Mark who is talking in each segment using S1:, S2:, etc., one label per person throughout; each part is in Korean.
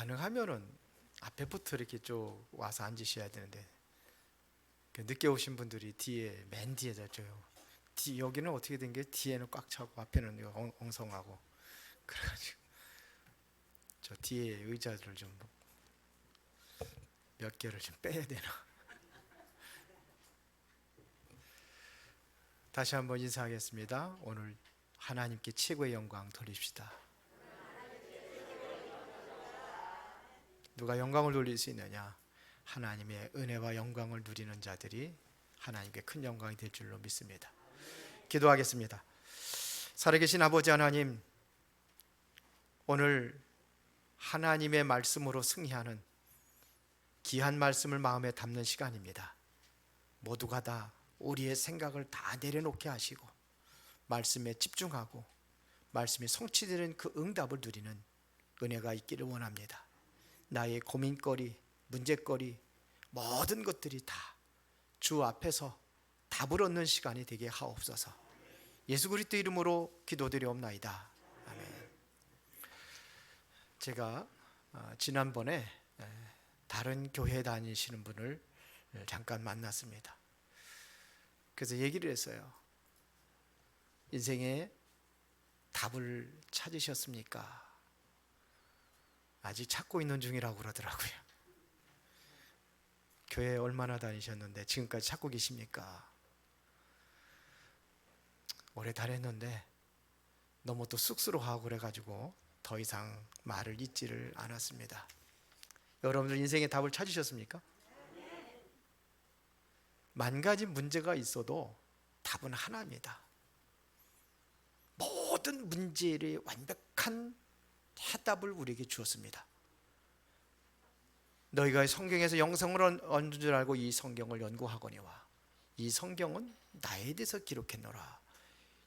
S1: 가능하면은 앞에부터 이렇게 쭉 와서 앉으셔야 되는데 늦게 오신 분들이 뒤에 맨 뒤에 져요. 여기는 어떻게 된 게 뒤에는 꽉 차고 앞에는 엉성하고 그래가지고 저 뒤에 의자들을 좀 몇 개를 좀 빼야 되나. 다시 한번 인사하겠습니다. 오늘 하나님께 최고의 영광 돌립시다. 누가 영광을 돌릴 수 있느냐? 하나님의 은혜와 영광을 누리는 자들이 하나님께 큰 영광이 될 줄로 믿습니다. 기도하겠습니다. 살아계신 아버지 하나님, 오늘 하나님의 말씀으로 승리하는 귀한 말씀을 마음에 담는 시간입니다. 모두가 다 우리의 생각을 다 내려놓게 하시고 말씀에 집중하고 말씀이 성취되는 그 응답을 누리는 은혜가 있기를 원합니다. 나의 고민거리, 문제거리, 모든 것들이 다 주 앞에서 답을 얻는 시간이 되게 하옵소서. 예수 그리스도 이름으로 기도드리옵나이다. 아멘. 제가 지난번에 다른 교회 다니시는 분을 잠깐 만났습니다. 그래서 얘기를 했어요. 인생의 답을 찾으셨습니까? 아직 찾고 있는 중이라고 그러더라고요. 교회 얼마나 다니셨는데 지금까지 찾고 계십니까? 오래 다녔는데 너무 또 쑥스러워하고 그래가지고 더 이상 말을 잇지를 않았습니다. 여러분들 인생의 답을 찾으셨습니까? 만 가지 문제가 있어도 답은 하나입니다. 모든 문제의 완벽한 해답을 우리에게 주었습니다. 너희가 성경에서 영생을 얻는 줄 알고 이 성경을 연구하거니와 이 성경은 나에 대해서 기록했노라.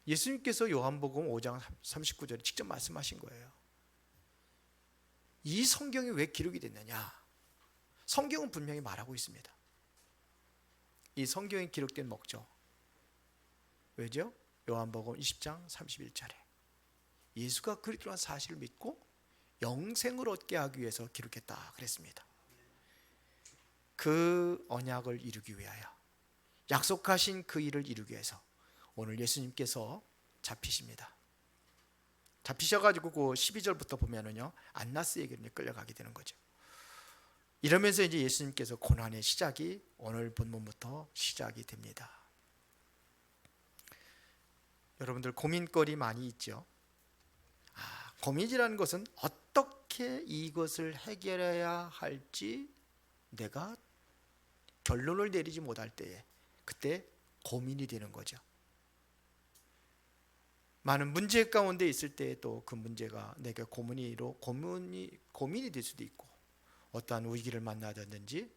S1: 예수님께서 요한복음 5장 39절에 직접 말씀하신 거예요. 이 성경이 왜 기록이 됐느냐? 성경은 분명히 말하고 있습니다. 이 성경에 기록된 목적 왜죠? 요한복음 20장 31절에 예수가 그리스도라는 사실을 믿고 영생을 얻게 하기 위해서 기록했다 그랬습니다. 그 언약을 이루기 위하여 약속하신 그 일을 이루기 위해서 오늘 예수님께서 잡히십니다. 잡히셔가지고 그 12절부터 보면은요 안나스에게 끌려가게 되는 거죠. 이러면서 이제 예수님께서 고난의 시작이 오늘 본문부터 시작이 됩니다. 여러분들 고민거리 많이 있죠? 고민이라는 것은 어떻게 이것을 해결해야 할지 내가 결론을 내리지 못할 때에 그때 고민이 되는 거죠. 많은 문제 가운데 있을 때 또 그 문제가 내게 고민이 될 수도 있고 어떠한 위기를 만나든지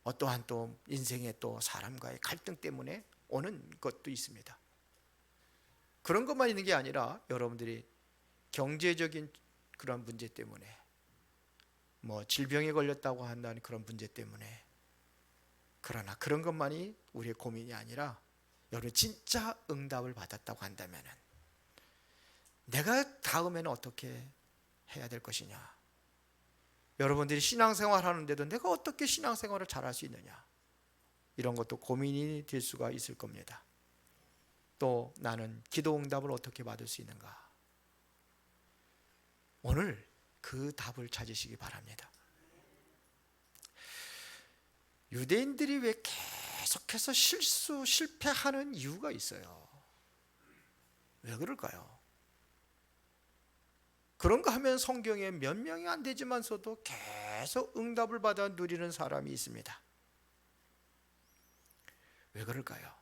S1: 어떠한 또 인생의 또 사람과의 갈등 때문에 오는 것도 있습니다. 그런 것만 있는 게 아니라 여러분들이 경제적인 그런 문제 때문에 뭐 질병에 걸렸다고 한다는 그런 문제 때문에 그러나 그런 것만이 우리의 고민이 아니라 여러분 진짜 응답을 받았다고 한다면 내가 다음에는 어떻게 해야 될 것이냐. 여러분들이 신앙생활 하는데도 내가 어떻게 신앙생활을 잘할 수 있느냐. 이런 것도 고민이 될 수가 있을 겁니다. 또 나는 기도 응답을 어떻게 받을 수 있는가. 오늘 그 답을 찾으시기 바랍니다. 유대인들이 왜 계속해서 실패하는 이유가 있어요. 왜 그럴까요? 그런가 하면 성경에 몇 명이 안 되지만서도 계속 응답을 받아 누리는 사람이 있습니다. 왜 그럴까요?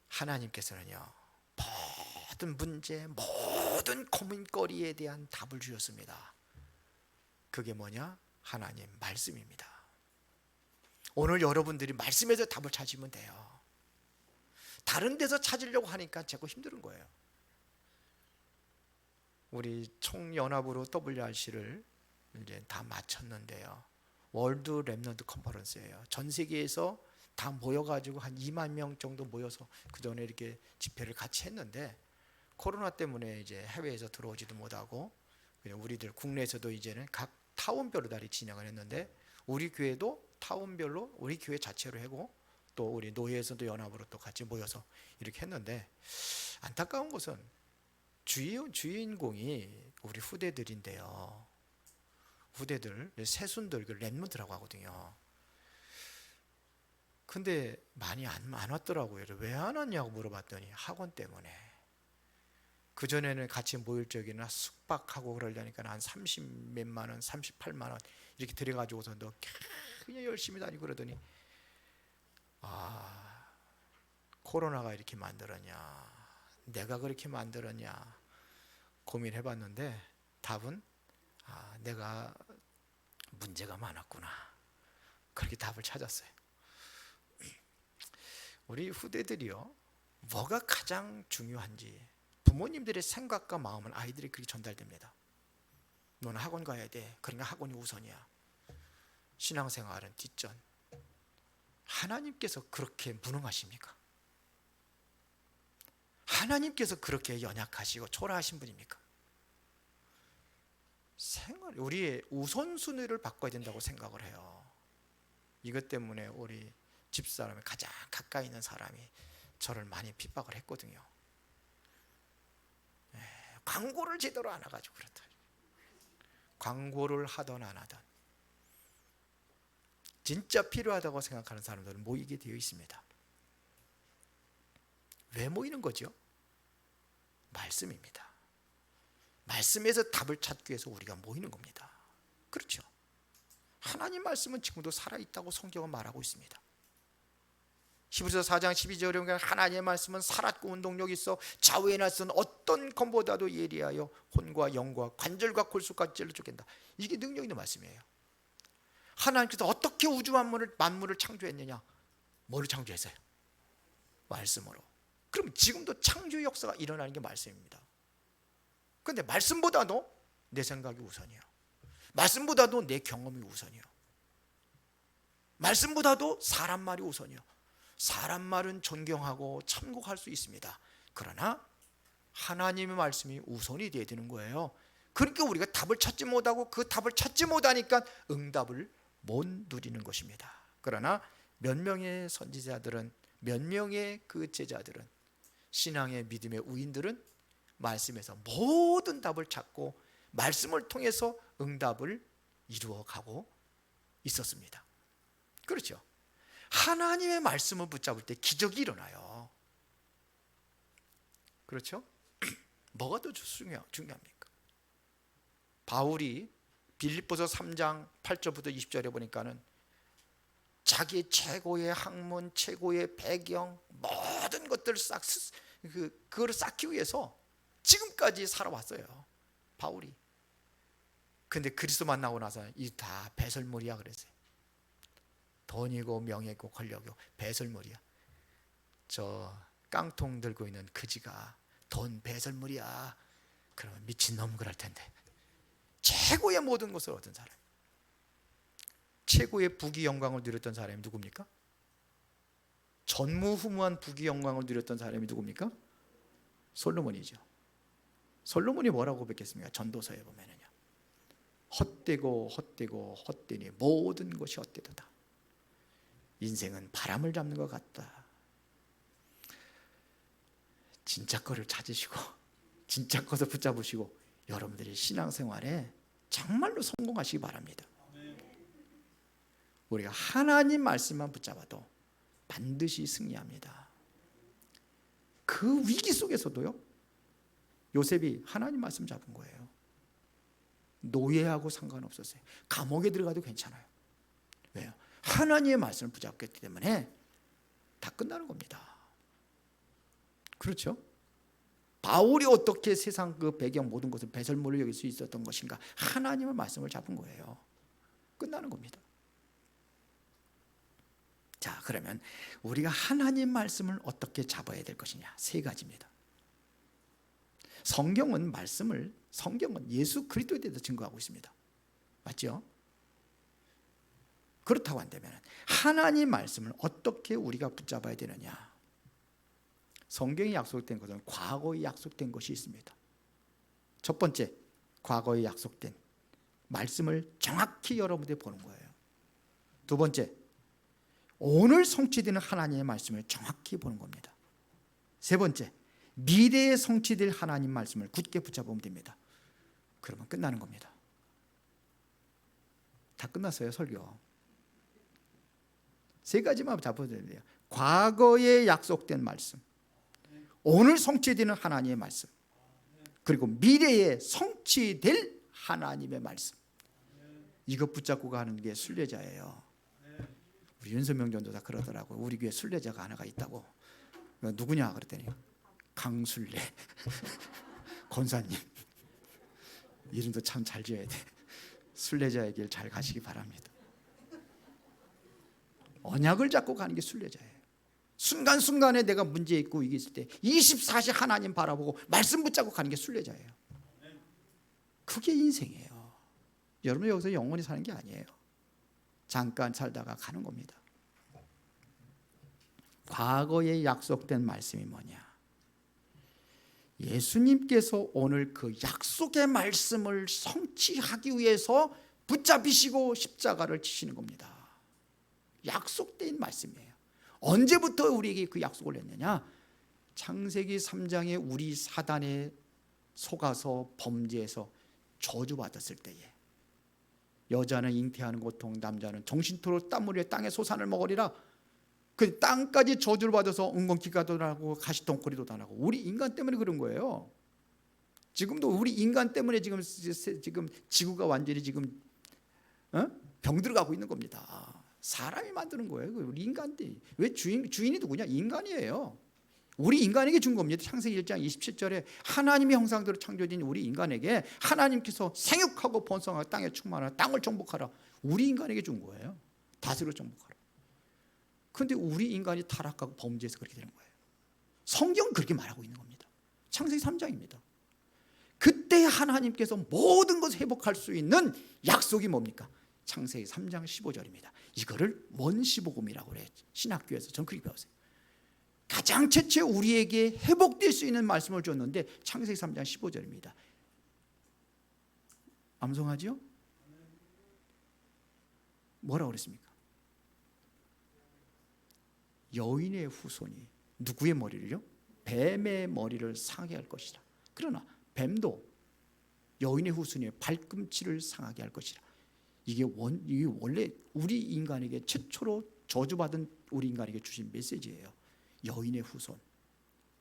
S1: 하나님께서는요 모든 문제, 모든 고민거리에 대한 답을 주셨습니다. 그게 뭐냐? 하나님 말씀입니다. 오늘 여러분들이 말씀에서 답을 찾으면 돼요. 다른 데서 찾으려고 하니까 자꾸 힘든 거예요. 우리 총연합으로 WRC를 이제 다 마쳤는데요. 월드 랩넌트 컨퍼런스예요. 전 세계에서 다 모여가지고 한 2만 명 정도 모여서 그 전에 이렇게 집회를 같이 했는데 코로나 때문에 이제 해외에서 들어오지도 못하고 그냥 우리들 국내에서도 이제는 각 타운별로 다리 진행을 했는데, 우리 교회도 타운별로 우리 교회 자체로 하고, 또 우리 노예에서도 연합으로 또 같이 모여서 이렇게 했는데, 안타까운 것은 주인공이 우리 후대들인데요. 후대들, 새순들, 그 랩런트라고 하거든요. 근데 많이 안 왔더라고요. 왜 안 왔냐고 물어봤더니 학원 때문에. 그전에는 같이 모일 적이나 숙박하고 그러려니까 한 30몇만 원, 38만 원 이렇게 들여가지고서 너 그냥 열심히 다니고 그러더니, 코로나가 이렇게 만들었냐, 내가 그렇게 만들었냐 고민해봤는데 답은 내가 문제가 많았구나, 그렇게 답을 찾았어요. 우리 후대들이요, 뭐가 가장 중요한지 부모님들의 생각과 마음은 아이들이 그렇게 전달됩니다. 너는 학원 가야 돼, 그러니까 학원이 우선이야. 신앙생활은 뒷전. 하나님께서 그렇게 무능하십니까? 하나님께서 그렇게 연약하시고 초라하신 분입니까? 우리의 우선순위를 바꿔야 된다고 생각을 해요. 이것 때문에 우리 집사람이 가장 가까이 있는 사람이 저를 많이 핍박을 했거든요. 광고를 제대로 안 해가지고 그렇다. 광고를 하던 안 하던 진짜 필요하다고 생각하는 사람들은 모이게 되어 있습니다. 왜 모이는 거죠? 말씀입니다. 말씀에서 답을 찾기 위해서 우리가 모이는 겁니다. 그렇죠? 하나님 말씀은 지금도 살아있다고 성경은 말하고 있습니다. 히브리서 4장 12절에 보면 하나님의 말씀은 살았고 운동력이 있어 좌우에 나선 어떤 검보다도 예리하여 혼과 영과 관절과 골수까지 찔러 쪼갠다. 이게 능력 있는 말씀이에요. 하나님께서 어떻게 우주 만물을 창조했느냐? 뭐를 창조했어요? 말씀으로. 그럼 지금도 창조 역사가 일어나는 게 말씀입니다. 그런데 말씀보다도 내 생각이 우선이에요. 말씀보다도 내 경험이 우선이에요. 말씀보다도 사람 말이 우선이에요. 사람 말은 존경하고 참고할 수 있습니다. 그러나 하나님의 말씀이 우선이 되어야 되는 거예요. 그러니까 우리가 답을 찾지 못하고 그 답을 찾지 못하니까 응답을 못 누리는 것입니다. 그러나 몇 명의 선지자들은, 몇 명의 그 제자들은, 신앙의 믿음의 우인들은 말씀에서 모든 답을 찾고 말씀을 통해서 응답을 이루어가고 있었습니다. 그렇죠? 하나님의 말씀을 붙잡을 때 기적이 일어나요. 그렇죠? 뭐가 더 중요합니까? 바울이 빌립보서 3장 8절부터 20절에 보니까는 자기의 최고의 학문, 최고의 배경, 모든 것들을 그거를 쌓기 위해서 지금까지 살아왔어요, 바울이. 근데 그리스도 만나고 나서 이 다 배설물이야 그랬어요. 돈이고 명예고 권력이고 배설물이야. 저 깡통 들고 있는 그지가 돈 배설물이야. 그러면 미친놈 그럴 텐데, 최고의 모든 것을 얻은 사람, 최고의 부귀 영광을 누렸던 사람이 누굽니까? 전무후무한 부귀 영광을 누렸던 사람이 누굽니까? 솔로몬이죠. 솔로몬이 뭐라고 고백했습니까? 전도서에 보면은요, 헛되고 헛되고 헛되니 모든 것이 헛되도다. 인생은 바람을 잡는 것 같다. 진짜 거를 찾으시고 진짜 것을 붙잡으시고 여러분들이 신앙생활에 정말로 성공하시기 바랍니다. 우리가 하나님 말씀만 붙잡아도 반드시 승리합니다. 그 위기 속에서도요, 요셉이 하나님 말씀 잡은 거예요. 노예하고 상관없었어요. 감옥에 들어가도 괜찮아요. 왜요? 하나님의 말씀을 붙잡기 때문에 다 끝나는 겁니다. 그렇죠? 바울이 어떻게 세상 그 배경 모든 것을 배설물을 여길 수 있었던 것인가? 하나님의 말씀을 잡은 거예요. 끝나는 겁니다. 자, 그러면 우리가 하나님 말씀을 어떻게 잡아야 될 것이냐? 세 가지입니다. 성경은 예수 그리스도에 대해서 증거하고 있습니다. 맞죠? 그렇다고 한다면 하나님 말씀을 어떻게 우리가 붙잡아야 되느냐? 성경이 약속된 것은 과거에 약속된 것이 있습니다. 첫 번째, 과거에 약속된 말씀을 정확히 여러분들이 보는 거예요. 두 번째, 오늘 성취되는 하나님의 말씀을 정확히 보는 겁니다. 세 번째, 미래에 성취될 하나님 말씀을 굳게 붙잡으면 됩니다. 그러면 끝나는 겁니다. 다 끝났어요, 설교. 세 가지만 잡아야 돼요. 과거에 약속된 말씀, 오늘 성취되는 하나님의 말씀, 그리고 미래에 성취될 하나님의 말씀. 이것 붙잡고 가는 게 순례자예요. 우리 윤석명 전도사 그러더라고요. 우리 교회 순례자가 하나가 있다고. 누구냐 그랬더니 강순례 권사님. 이름도 참 잘 지어야 돼. 순례자의 길 잘 가시기 바랍니다. 언약을 잡고 가는 게 순례자예요. 순간순간에 내가 문제 있고 이게 있을 때 24시 하나님 바라보고 말씀 붙잡고 가는 게 순례자예요. 그게 인생이에요. 여러분 여기서 영원히 사는 게 아니에요. 잠깐 살다가 가는 겁니다. 과거에 약속된 말씀이 뭐냐? 예수님께서 오늘 그 약속의 말씀을 성취하기 위해서 붙잡히시고 십자가를 지시는 겁니다. 약속된 말씀이에요. 언제부터 우리에게 그 약속을 했느냐? 창세기 3장에 우리 사단에 속아서 범죄해서 저주받았을 때에 여자는 잉태하는 고통, 남자는 정신토록 땀 흘려 땅의 소산을 먹으리라. 그 땅까지 저주를 받아서 엉겅퀴가 나고 가시덩굴이도 나고 우리 인간 때문에 그런 거예요. 지금도 우리 인간 때문에 지금 지구가 완전히 지금 병들어가고 있는 겁니다. 사람이 만드는 거예요. 우리 인간들이. 왜 주인이 누구냐? 인간이에요. 우리 인간에게 준 겁니다. 창세기 1장 27절에 하나님의 형상대로 창조된 우리 인간에게 하나님께서 생육하고 번성하고 땅에 충만하라, 땅을 정복하라. 우리 인간에게 준 거예요. 다스려 정복하라. 그런데 우리 인간이 타락하고 범죄해서 그렇게 되는 거예요. 성경은 그렇게 말하고 있는 겁니다. 창세기 3장입니다. 그때 하나님께서 모든 것을 회복할 수 있는 약속이 뭡니까? 창세기 3장 15절입니다. 이거를 원시복음이라고 그래요. 신학교에서 전 그렇게 배웠어요. 가장 최초에 우리에게 회복될 수 있는 말씀을 줬는데 창세기 3장 15절입니다. 암송하죠? 뭐라고 그랬습니까? 여인의 후손이 누구의 머리를요? 뱀의 머리를 상하게 할 것이라. 그러나 뱀도 여인의 후손의 발꿈치를 상하게 할 것이라. 이게 원래 우리 인간에게 최초로 저주받은 우리 인간에게 주신 메시지예요. 여인의 후손.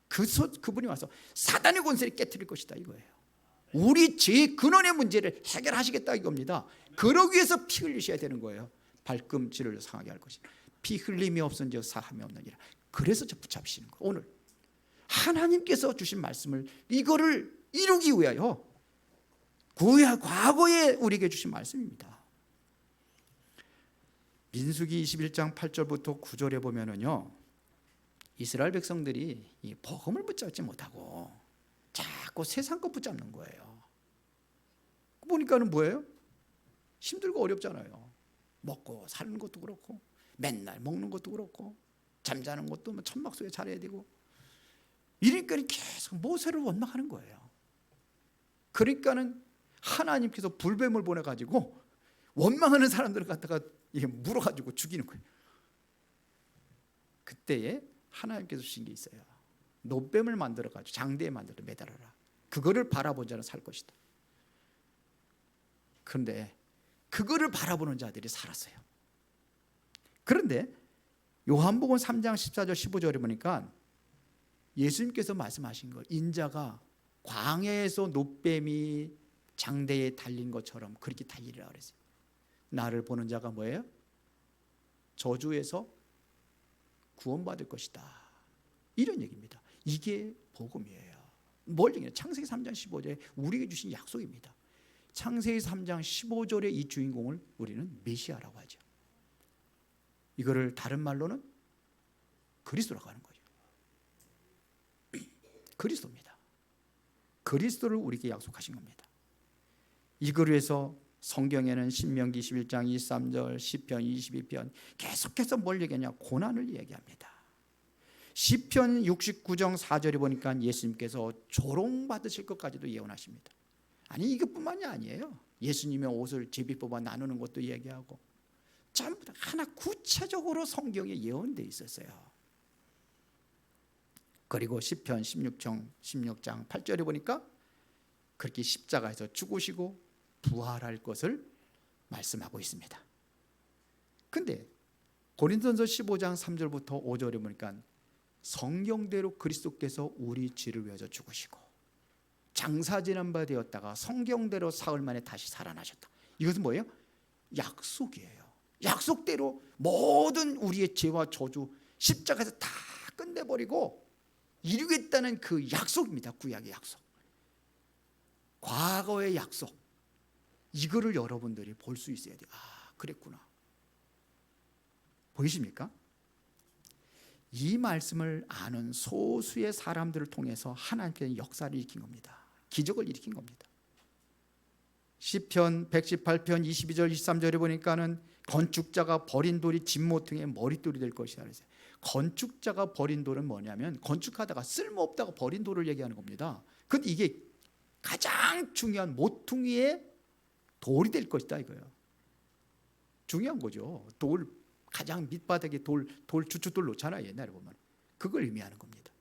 S1: 그분이 와서 사단의 권세를 깨트릴 것이다 이거예요. 우리 죄의 근원의 문제를 해결하시겠다 이겁니다. 그러기 위해서 피 흘리셔야 되는 거예요. 발꿈치를 상하게 할 것이다. 피 흘림이 없은즉 사함이 없느니라. 그래서 저 붙잡히시는 거예요. 오늘 하나님께서 주신 말씀을 이거를 이루기 위하여 과거에 우리에게 주신 말씀입니다. 민수기 21장 8절부터 9절에 보면은요, 이스라엘 백성들이 이 복음을 붙잡지 못하고 자꾸 세상 것 붙잡는 거예요. 보니까는 뭐예요? 힘들고 어렵잖아요. 먹고 사는 것도 그렇고 맨날 먹는 것도 그렇고 잠자는 것도 뭐 천막소에 잘해야 되고 이러니까 계속 모세를 원망하는 거예요. 그러니까는 하나님께서 불뱀을 보내가지고 원망하는 사람들을 갖다가 이게 물어가지고 죽이는 거예요. 그때에 하나님께서 주신 게 있어요. 노뱀을 만들어가지고 장대에 만들어 매달아라. 그거를 바라본 자는 살 것이다. 그런데 그거를 바라보는 자들이 살았어요. 그런데 요한복음 3장 14절 15절에 보니까 예수님께서 말씀하신 거, 인자가 광야에서 노뱀이 장대에 달린 것처럼 그렇게 달리리라 그랬어요. 나를 보는 자가 뭐예요? 저주에서 구원받을 것이다. 이런 얘기입니다. 이게 복음이에요. 뭘 얘기해요? 창세기 3장 15절에 우리에게 주신 약속입니다. 창세기 3장 15절의 이 주인공을 우리는 메시아라고 하죠. 이거를 다른 말로는 그리스도라고 하는 거죠. 그리스도입니다. 그리스도를 우리에게 약속하신 겁니다. 이걸 위해서 성경에는 신명기 21장 23절, 시편 22편 계속해서 뭘 얘기하냐? 고난을 얘기합니다. 시편 69장 4절에 보니까 예수님께서 조롱받으실 것까지도 예언하십니다.
S2: 아니 이것뿐만이 아니에요. 예수님의 옷을 제비 뽑아 나누는 것도 얘기하고 전부 다 하나 구체적으로 성경에 예언되어 있었어요. 그리고 시편 16장 8절에 보니까 그렇게 십자가에서 죽으시고 부활할 것을 말씀하고 있습니다. 근데 고린도전서 15장 3절부터 5절에 보니까 성경대로 그리스도께서 우리 죄를 위하여 죽으시고 장사 지난 바 되었다가 성경대로 사흘 만에 다시 살아나셨다. 이것은 뭐예요? 약속이에요. 약속대로 모든 우리의 죄와 저주 십자가에서 다 끝내버리고 이루겠다는 그 약속입니다. 구약의 약속, 과거의 약속. 이거를 여러분들이 볼 수 있어야 돼요. 아, 그랬구나. 보이십니까? 이 말씀을 아는 소수의 사람들을 통해서 하나님께서 역사를 일으킨 겁니다. 기적을 일으킨 겁니다. 시편 118편 22절 23절에 보니까는 건축자가 버린 돌이 집모퉁이의 머릿돌이 될 것이다 그랬어요. 건축자가 버린 돌은 뭐냐면 건축하다가 쓸모없다고 버린 돌을 얘기하는 겁니다. 근데 이게 가장 중요한 모퉁이의 돌이 될 것이다 이거예요. 중요한 거죠. 돌 가장 밑바닥에 돌 주춧돌 놓잖아요. 옛날에 보면 그걸 의미하는 겁니다.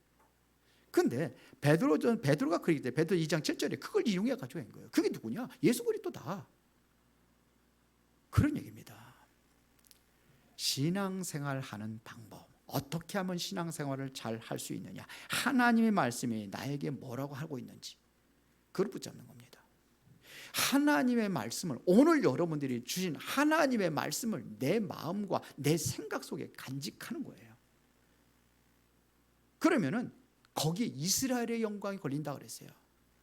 S2: 근데 베드로가 그러기 때문에 베드로 2장 7절에 그걸 이용해 가지고 한 거예요. 그게 누구냐? 예수 그리스도다. 그런 얘기입니다. 신앙생활 하는 방법, 어떻게 하면 신앙생활을 잘 할 수 있느냐, 하나님의 말씀이 나에게 뭐라고 하고 있는지 그걸 붙잡는 겁니다. 하나님의 말씀을, 오늘 여러분들이 주신 하나님의 말씀을 내 마음과 내 생각 속에 간직하는 거예요. 그러면은 거기에 이스라엘의 영광이 걸린다 그랬어요.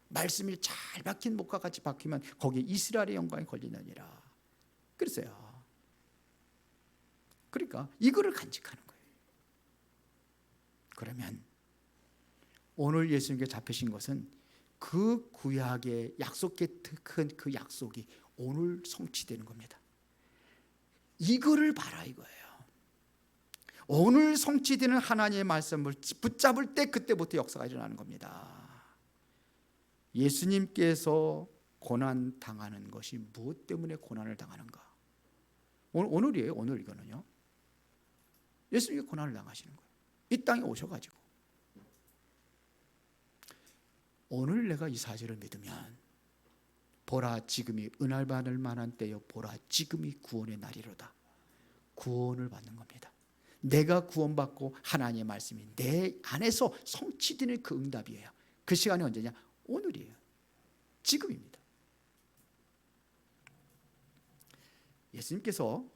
S2: 말씀이 잘 박힌 목과 같이 박히면 거기에 이스라엘의 영광이 걸리느니라 그랬어요. 그러니까 이거를 간직하는 거예요. 그러면 오늘 예수님께 잡히신 것은 그 구약의 약속의 큰 그 약속이 오늘 성취되는 겁니다. 이거를 봐라 이거예요. 오늘 성취되는 하나님의 말씀을 붙잡을 때 그때부터 역사가 일어나는 겁니다. 예수님께서 고난 당하는 것이 무엇 때문에 고난을 당하는가? 오늘이에요. 오늘 이거는요. 예수님이 고난을 당하시는 거예요. 이 땅에 오셔가지고 오늘 내가 이 사실을 믿으면 보라 지금이 은혜 받을 만한 때요 보라 지금이 구원의 날이로다. 구원을 받는 겁니다. 내가 구원받고 하나님의 말씀이 내 안에서 성취되는 그 응답이에요. 그 시간이 언제냐? 오늘이에요. 지금입니다. 예수님께서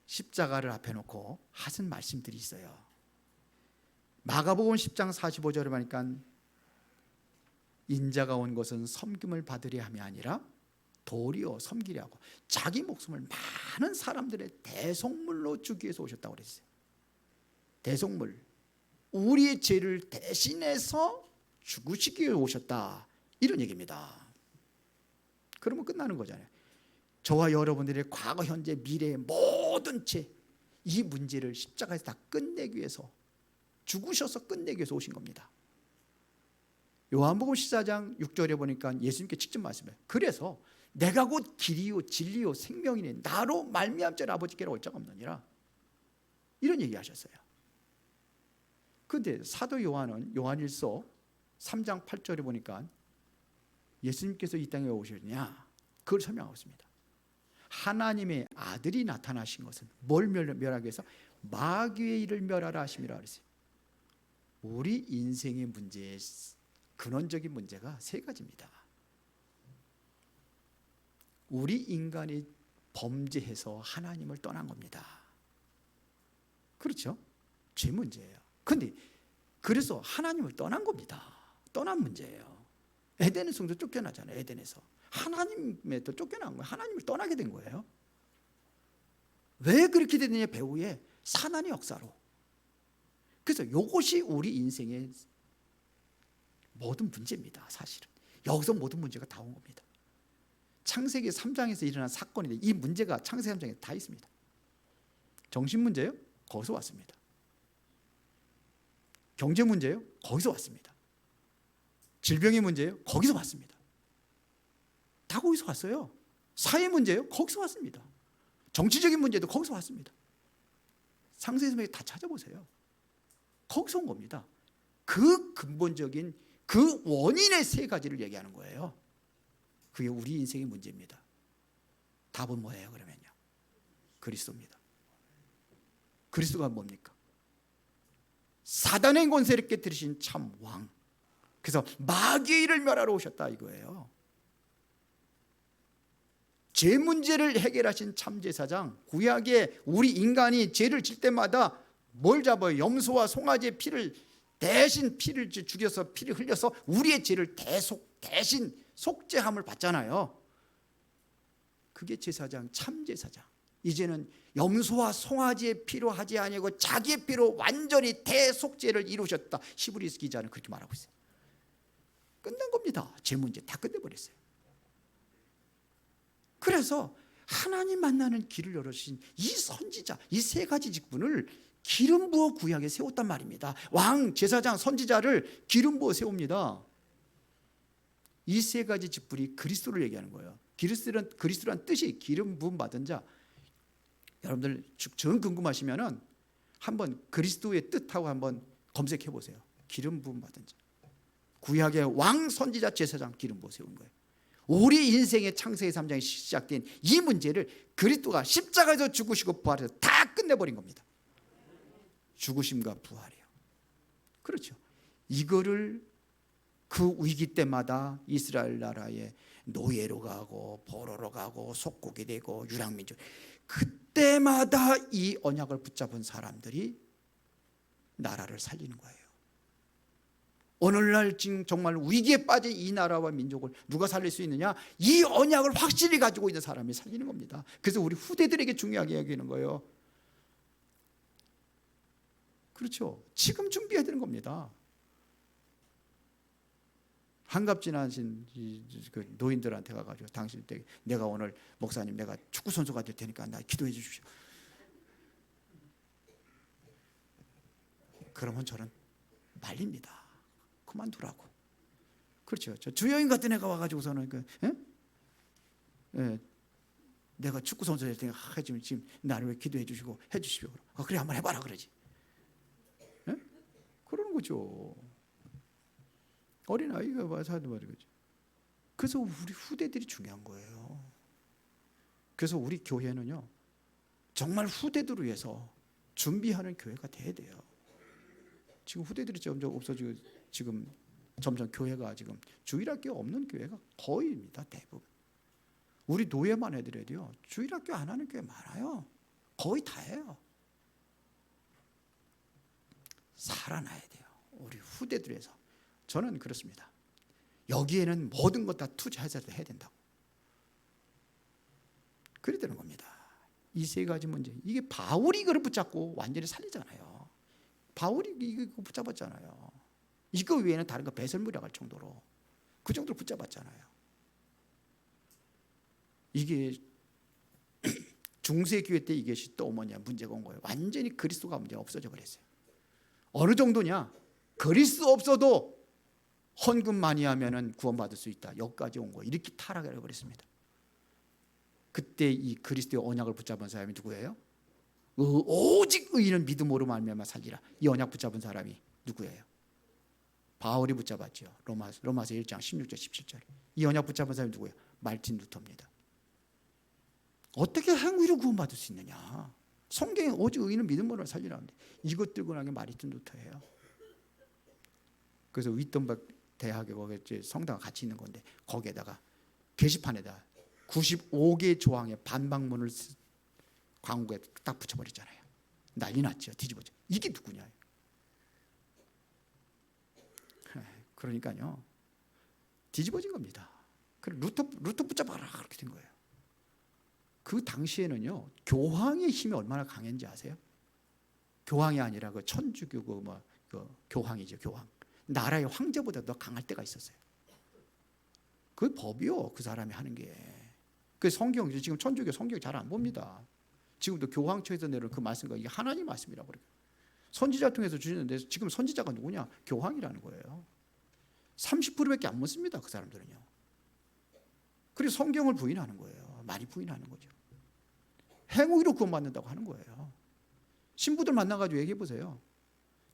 S2: 십자가를 앞에 놓고 하신 말씀들이 있어요. 마가복음 10장 45절에 보니까 인자가 온 것은 섬김을 받으려 함이 아니라 도리어 섬기려 하고 자기 목숨을 많은 사람들의 대속물로 주기 위해서 오셨다고 그랬어요. 대속물, 우리의 죄를 대신해서 죽으시기 위해 오셨다 이런 얘기입니다. 그러면 끝나는 거잖아요. 저와 여러분들의 과거, 현재, 미래의 모든 죄, 이 문제를 십자가에서 다 끝내기 위해서 죽으셔서 끝내기 위해서 오신 겁니다. 요한복음 14장 6절에 보니까 예수님께 직접 말씀해요. 그래서 내가 곧 길이요 진리요 생명이니 나로 말미암 자는 아버지께로 올 자가 없느니라 이런 얘기하셨어요. 그런데 사도 요한은 요한일서 3장 8절에 보니까 예수님께서 이 땅에 왜 오셨냐 그걸 설명하고 있습니다. 하나님의 아들이 나타나신 것은 뭘 멸하기 위해서? 마귀의 일을 멸하라 하심이라 그랬어요. 우리 인생의 문제의 근원적인 문제가 세 가지입니다. 우리 인간이 범죄해서 하나님을 떠난 겁니다. 그렇죠? 죄 문제예요. 그런데 그래서 하나님을 떠난 겁니다. 떠난 문제예요. 에덴의 성도 쫓겨나잖아요. 에덴에서 하나님에 또 쫓겨난 거예요. 하나님을 떠나게 된 거예요. 왜 그렇게 됐느냐? 배후에 사단의 역사로. 그래서 이것이 우리 인생의 모든 문제입니다. 사실은 여기서 모든 문제가 다 온 겁니다. 창세기 3장에서 일어난 사건인데 이 문제가 창세기 3장에 다 있습니다. 정신 문제요? 거기서 왔습니다. 경제 문제요? 거기서 왔습니다. 질병의 문제요? 거기서 왔습니다. 다 거기서 왔어요. 사회 문제요? 거기서 왔습니다. 정치적인 문제도 거기서 왔습니다. 상세히 다 찾아보세요. 거기서 온 겁니다. 그 근본적인 그 원인의 세 가지를 얘기하는 거예요. 그게 우리 인생의 문제입니다. 답은 뭐예요 그러면요? 그리스도입니다. 그리스도가 뭡니까? 사단의 권세를 깨뜨리신 참 왕. 그래서 마귀의 일을 멸하러 오셨다 이거예요. 죄 문제를 해결하신 참제사장. 구약에 우리 인간이 죄를 질 때마다 뭘 잡아요? 염소와 송아지의 피를 대신 피를 죽여서 피를 흘려서 우리의 죄를 대신 속죄함을 받잖아요. 그게 제사장, 참제사장. 이제는 염소와 송아지의 피로 하지 아니고 자기의 피로 완전히 대속죄를 이루셨다. 히브리서 기자는 그렇게 말하고 있어요. 끝난 겁니다. 죄 문제 다 끝내버렸어요. 그래서 하나님 만나는 길을 열어주신 이 선지자, 이 세 가지 직분을 기름 부어 구약에 세웠단 말입니다. 왕, 제사장, 선지자를 기름 부어 세웁니다. 이 세 가지 직분이 그리스도를 얘기하는 거예요. 그리스도란 뜻이 기름 부음 받은 자. 여러분들 정 궁금하시면은 한번 그리스도의 뜻하고 한번 검색해 보세요. 기름 부음 받은 자. 구약의 왕, 선지자, 제사장 기름 부어 세운 거예요. 우리 인생의 창세기 3장에 시작된 이 문제를 그리스도가 십자가에서 죽으시고 부활해서 다 끝내버린 겁니다. 죽으심과 부활이요. 그렇죠. 이거를 그 위기 때마다 이스라엘 나라의 노예로 가고 포로로 가고 속국이 되고 유랑민족, 그때마다 이 언약을 붙잡은 사람들이 나라를 살리는 거예요. 오늘날 지금 정말 위기에 빠진 이 나라와 민족을 누가 살릴 수 있느냐? 이 언약을 확실히 가지고 있는 사람이 살리는 겁니다. 그래서 우리 후대들에게 중요하게 여기는 거예요. 그렇죠. 지금 준비해야 되는 겁니다. 한갑지나신 그 노인들한테 가가지고 당신 때 내가 오늘 목사님 내가 축구 선수가 될 테니까 나 기도해 주십시오. 그러면 저는 말립니다. 그만두라고. 그렇죠. 저 주여인 같은 애가 와가지고서는 내가 축구 선수 될 테니까 지금 나를 왜 기도해 주시고 해 주십시오. 그래 한번 해봐라 그러지. 그러는 거죠. 어린 아이가 와서 하는 말이죠. 그래서 우리 후대들이 중요한 거예요. 그래서 우리 교회는요 정말 후대들을 위해서 준비하는 교회가 돼야 돼요. 지금 후대들이 점점 없어지고 지금 점점 교회가 지금 주일학교 없는 교회가 거의입니다. 대부분. 우리 노예만 해드려도요 주일학교 안 하는 교회 많아요. 거의 다예요. 살아나야 돼요. 우리 후대들에서. 저는 그렇습니다. 여기에는 모든 것 다 투자해서 해야 된다고. 그래야 되는 겁니다. 이 세 가지 문제. 이게 바울이 이걸 붙잡고 완전히 살리잖아요. 바울이 이거 붙잡았잖아요. 이거 외에는 다른 거 배설무리할 정도로 그 정도로 붙잡았잖아요. 이게 중세교회 때 이것이 또 뭐냐 문제가 온 거예요. 완전히 그리스도가 문제가 없어져 버렸어요. 어느 정도냐? 그리스도 없어도 헌금 많이 하면은 구원받을 수 있다. 여기까지 온 거예요. 이렇게 타락을 해버렸습니다. 그때 이 그리스도의 언약을 붙잡은 사람이 누구예요? 오직 의인은 믿음으로 말미암아 살리라. 이 언약 붙잡은 사람이 누구예요? 바울이 붙잡았죠. 로마서 1장 16절 17절. 이 언약 붙잡은 사람이 누구예요? 말틴 루터입니다. 어떻게 행위로 구원받을 수 있느냐? 성경에 오직 의인은 믿음으로 살리라 합니다. 이것 들고 나게 말틴 루터예요. 그래서 위턴버그 대학에 거기 성당 같이 있는 건데 거기에다가 게시판에다 95개 조항의 반박문을 광고에 딱 붙여버렸잖아요. 난리 났죠. 뒤집어져. 이게 누구냐? 그러니까요. 뒤집어진 겁니다. 그래 루터 붙잡아라 그렇게 된 거예요. 그 당시에는요 교황의 힘이 얼마나 강했는지 아세요? 교황이 아니라 그 천주교 그 교황이죠. 교황. 나라의 황제보다 더 강할 때가 있었어요. 그 법이요. 그 사람이 하는 게. 그 성경 지금 천주교 성경 잘 안 봅니다. 지금도 교황처에서 내려온 그 말씀과 이게 하나님 말씀이라고 그래요. 선지자 통해서 주시는데 지금 선지자가 누구냐? 교황이라는 거예요. 30%밖에 안 묻습니다. 그 사람들은요. 그래서 성경을 부인하는 거예요. 많이 부인하는 거죠. 행위로 구원받는다고 하는 거예요. 신부들 만나가지고 얘기해 보세요.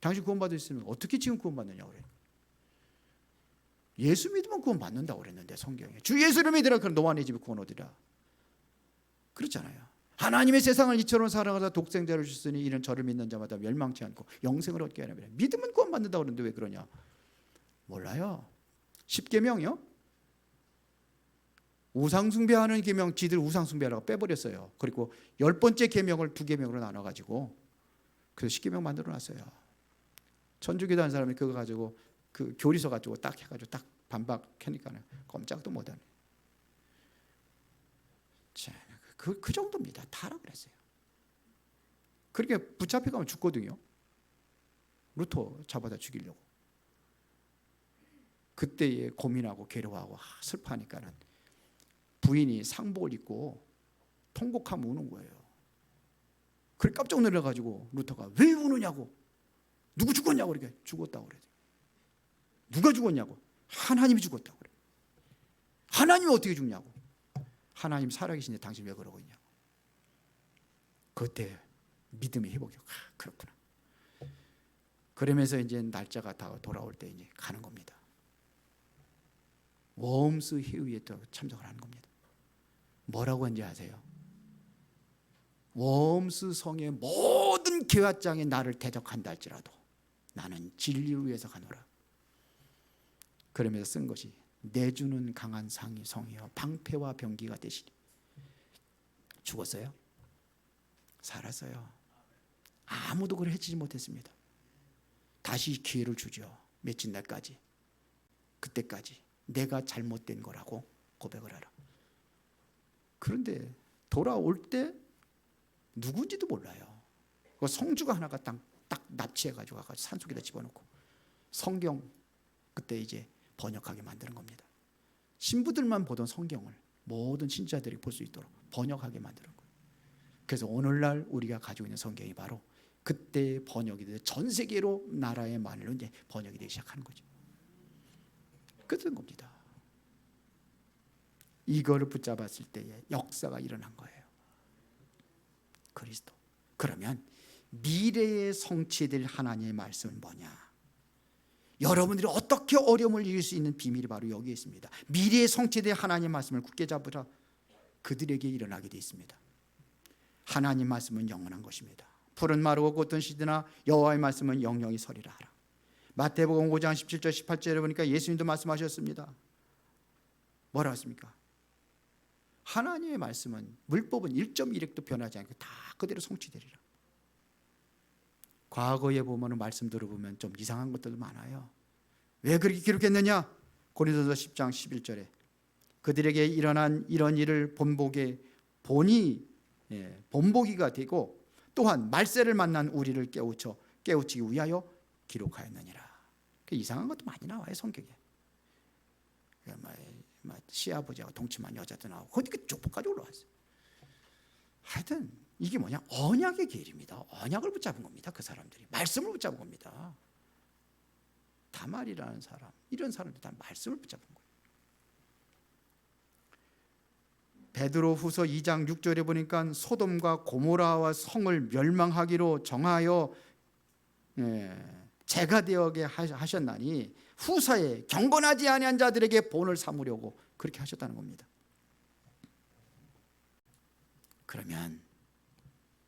S2: 당신 구원받으셨으면 어떻게 지금 구원받느냐고 그래요. 예수 믿으면 구원받는다고 그랬는데 성경에. 주 예수를 믿으라 그럼 너와 네 집에 구원 얻으리라. 그렇잖아요. 하나님의 세상을 이처럼 사랑하사 독생자를 주셨으니 이는 저를 믿는 자마다 멸망치 않고 영생을 얻게 하라. 믿으면 구원받는다고 그러는데 왜 그러냐. 몰라요. 10계명이요? 우상숭배하는 계명 지들 우상숭배하라고 빼버렸어요. 그리고 10번째 계명을 2계명으로 나눠가지고 그래서 10계명 만들어놨어요. 천주교도 한 사람이 그거 가지고 그 교리서 가지고 딱 해가지고 딱 반박하니까는 꼼짝도 못하네. 자, 그 정도입니다. 다라 그랬어요. 그렇게 붙잡혀가면 죽거든요. 루터 잡아다 죽이려고. 그때에 고민하고 괴로워하고 슬퍼하니까는 부인이 상복을 입고 통곡하며 우는 거예요. 그래 깜짝 놀라가지고 루터가 왜 우느냐고. 누구 죽었냐고. 이렇게 죽었다고 그래요. 누가 죽었냐고. 하나님이 죽었다고 그래요. 하나님이 어떻게 죽냐고. 하나님 살아계신데 당신 왜 그러고 있냐고. 그때 믿음의 회복이 그렇구나. 그러면서 이제 날짜가 다 돌아올 때 이제 가는 겁니다. 웜스 회의에 또 참석을 하는 겁니다. 뭐라고 한지 아세요? 웜스 성의 모든 계화장이 나를 대적한다 할지라도 나는 진리를 위해서 가노라. 그러면서 쓴 것이 내주는 강한 성이여 방패와 병기가 되시니. 죽었어요? 살았어요. 아무도 그걸 해치지 못했습니다. 다시 기회를 주죠. 며칠 날까지. 그때까지 내가 잘못된 거라고 고백을 하라. 그런데 돌아올 때 누군지도 몰라요. 그 성주가 하나가 딱 납치해가지고 산속에다 집어넣고 성경 그때 이제 번역하게 만드는 겁니다. 신부들만 보던 성경을 모든 신자들이 볼 수 있도록 번역하게 만드는 거예요. 그래서 오늘날 우리가 가지고 있는 성경이 바로 그때 번역이 돼서 전 세계로 나라의 말로 이제 번역이 되기 시작하는 거죠. 그런 겁니다. 이거를 붙잡았을 때에 역사가 일어난 거예요. 그리스도. 그러면 미래에 성취될 하나님의 말씀은 뭐냐? 여러분들이 어떻게 어려움을 이길 수 있는 비밀이 바로 여기에 있습니다. 미래에 성취될 하나님의 말씀을 굳게 잡으라. 그들에게 일어나게 되어 있습니다. 하나님 말씀은 영원한 것입니다. 푸른 마르고 꽃은 시드나 여호와의 말씀은 영영이 서리라 하라. 마태복음 5장 17절 18절에 보니까 예수님도 말씀하셨습니다. 뭐라 했습니까? 하나님의 말씀은 물법은 1.1핵도 변하지 않고 다 그대로 성취되리라. 과거에 보면 말씀 들어보면 좀 이상한 것들도 많아요. 왜 그렇게 기록했느냐? 고린도서 10장 11절에 그들에게 일어난 이런 일을 본보기가 되고 또한 말세를 만난 우리를 깨우치기 위하여 기록하였느니라. 이상한 것도 많이 나와요 성경에. 시아버지하고 동침한 여자도 나오고 거기 족보까지 올라왔어요. 하여튼 이게 뭐냐? 언약의 길입니다. 언약을 붙잡은 겁니다. 그 사람들이 말씀을 붙잡은 겁니다. 다말이라는 사람, 이런 사람들이 다 말씀을 붙잡은 거예요. 베드로후서 2장 6절에 보니까 소돔과 고모라와 성을 멸망하기로 정하여 재가 되게 하셨나니 후사에 경건하지 아니한 자들에게 본을 삼으려고 그렇게 하셨다는 겁니다. 그러면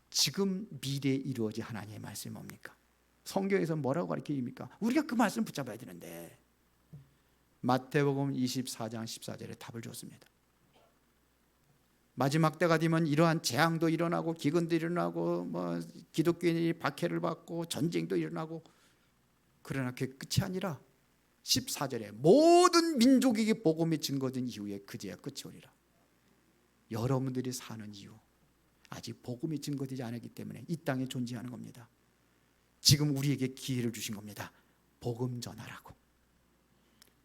S2: 지금 미래에 이루어질 하나님의 말씀이 뭡니까? 성경에서 뭐라고 가르칩니까? 우리가 그 말씀 붙잡아야 되는데 마태복음 24장 14절에 답을 줬습니다. 마지막 때가 되면 이러한 재앙도 일어나고 기근도 일어나고 기독교인이 박해를 받고 전쟁도 일어나고 그러나 그게 끝이 아니라 14절에 모든 민족에게 복음이 증거된 이후에 그제야 끝이 오리라. 여러분들이 사는 이유 아직 복음이 증거되지 않았기 때문에 이 땅에 존재하는 겁니다. 지금 우리에게 기회를 주신 겁니다. 복음 전하라고.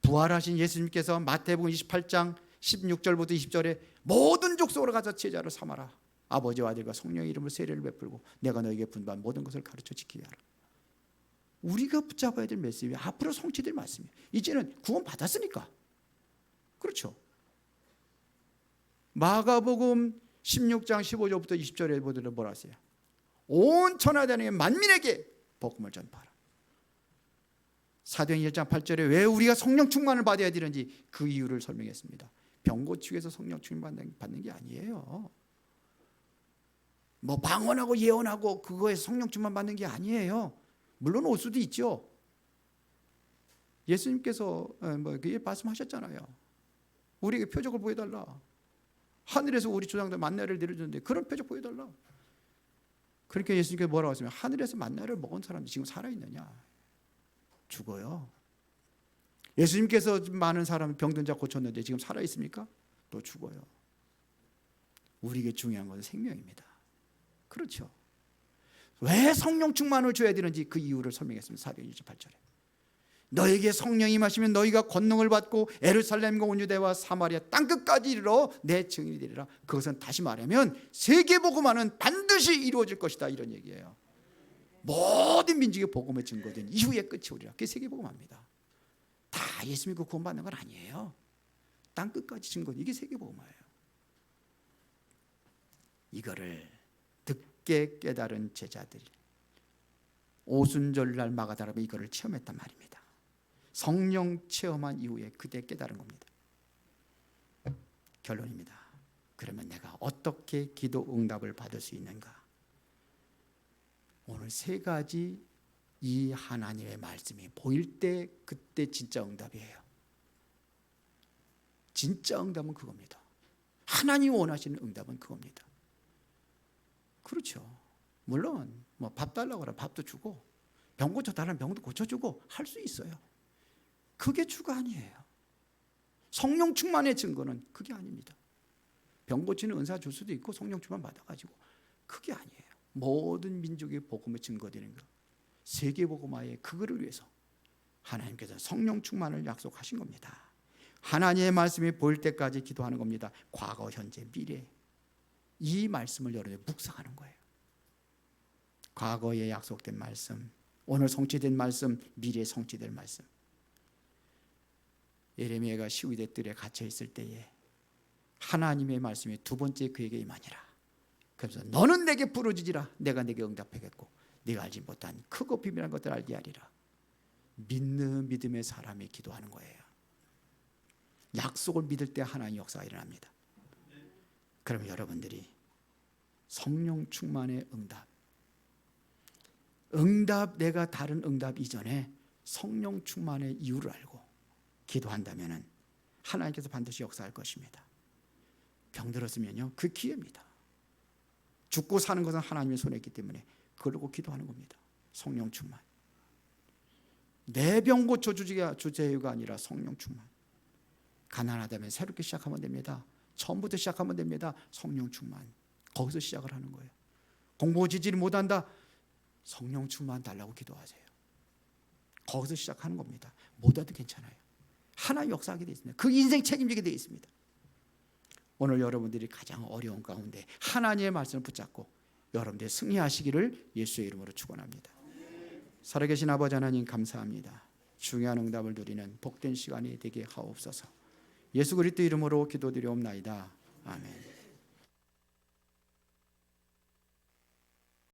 S2: 부활하신 예수님께서 마태복음 28장 16절부터 20절에 모든 족속으로 가서 제자로 삼아라. 아버지와 아들과 성령의 이름으로 세례를 베풀고 내가 너에게 분부한 모든 것을 가르쳐 지키게 하라. 우리가 붙잡아야 될 메시지, 앞으로 성취될 말씀이에요. 이제는 구원 받았으니까. 그렇죠. 마가복음 16장 15절부터 20절에 보더라도 뭐라 하세요? 온 천하대에 만민에게 복음을 전파하라. 사도행 1장 8절에 왜 우리가 성령 충만을 받아야 되는지 그 이유를 설명했습니다. 병 고치기 위해서 성령 충만 받는 게 아니에요. 뭐 방언하고 예언하고 그거에 성령 충만 받는 게 아니에요. 물론 올 수도 있죠. 예수님께서 말씀하셨잖아요. 우리에게 표적을 보여달라. 하늘에서 우리 조상들 만나를 내려줬는데 그런 표적 보여달라. 그러니까 예수님께서 뭐라고 하시면 하늘에서 만나를 먹은 사람이 지금 살아있느냐? 죽어요. 예수님께서 많은 사람 병든 자 고쳤는데 지금 살아있습니까? 또 죽어요. 우리에게 중요한 것은 생명입니다. 그렇죠. 왜 성령 충만을 줘야 되는지 그 이유를 설명했습니다. 사도행 1장 8절에 너에게 성령이 임하시면 너희가 권능을 받고 예루살렘과 온 유대와 사마리아 땅끝까지 이르러 내 증인이 되리라. 그것은 다시 말하면 세계복음화는 반드시 이루어질 것이다 이런 얘기예요. 모든 민족의 복음의 증거된 이후의 끝이 오리라. 그게 세계복음화입니다. 다 예수 믿고 구원받는 건 아니에요. 땅끝까지 증거된 이게 세계복음화예요. 이거를 듣게 깨달은 제자들이 오순절날 마가다락에 이거를 체험했단 말입니다. 성령 체험한 이후에 그때 깨달은 겁니다. 결론입니다. 그러면 내가 어떻게 기도 응답을 받을 수 있는가? 오늘 세 가지 이 하나님의 말씀이 보일 때 그때 진짜 응답이에요. 진짜 응답은 그겁니다. 하나님이 원하시는 응답은 그겁니다. 그렇죠. 물론 뭐 밥 달라고 하면 밥도 주고 병 고쳐달라면 병도 고쳐주고 할 수 있어요. 그게 주가 아니에요. 성령 충만의 증거는 그게 아닙니다. 병 고치는 은사 줄 수도 있고 성령 충만 받아가지고 그게 아니에요. 모든 민족의 복음의 증거되는 것, 세계 복음화의 그거를 위해서 하나님께서 성령 충만을 약속하신 겁니다. 하나님의 말씀이 보일 때까지 기도하는 겁니다. 과거, 현재, 미래 이 말씀을 여러분이 묵상하는 거예요. 과거에 약속된 말씀, 오늘 성취된 말씀, 미래에 성취될 말씀. 예레미야가 시위대 뜰에 갇혀 있을 때에 하나님의 말씀이 두 번째 그에게 임하니라. 그래서 너는 내게 부르짖으라. 내가 내게 응답하겠고 네가 알지 못한 크고 비밀한 것들을 알게 하리라. 믿는 믿음의 사람이 기도하는 거예요. 약속을 믿을 때 하나님의 역사가 일어납니다. 그러면 여러분들이 성령 충만의 응답 내가 다른 응답 이전에 성령 충만의 이유를 알고 기도한다면 하나님께서 반드시 역사할 것입니다. 병들었으면요 그 기회입니다. 죽고 사는 것은 하나님의 손에 있기 때문에 그러고 기도하는 겁니다. 성령 충만. 내 병 고쳐 주제가 아니라 성령 충만. 가난하다면 새롭게 시작하면 됩니다. 처음부터 시작하면 됩니다. 성령 충만. 거기서 시작을 하는 거예요. 공부 지지를 못한다. 성령 충만 달라고 기도하세요. 거기서 시작하는 겁니다. 못해도 괜찮아요. 하나님 역사하게 되어 있습니다. 그 인생 책임지게 되어 있습니다. 오늘 여러분들이 가장 어려운 가운데 하나님의 말씀을 붙잡고 여러분들이 승리하시기를 예수의 이름으로 축원합니다. 살아계신 아버지 하나님 감사합니다. 중요한 응답을 누리는 복된 시간이 되게 하옵소서. 예수 그리스도 이름으로 기도드리옵나이다. 아멘.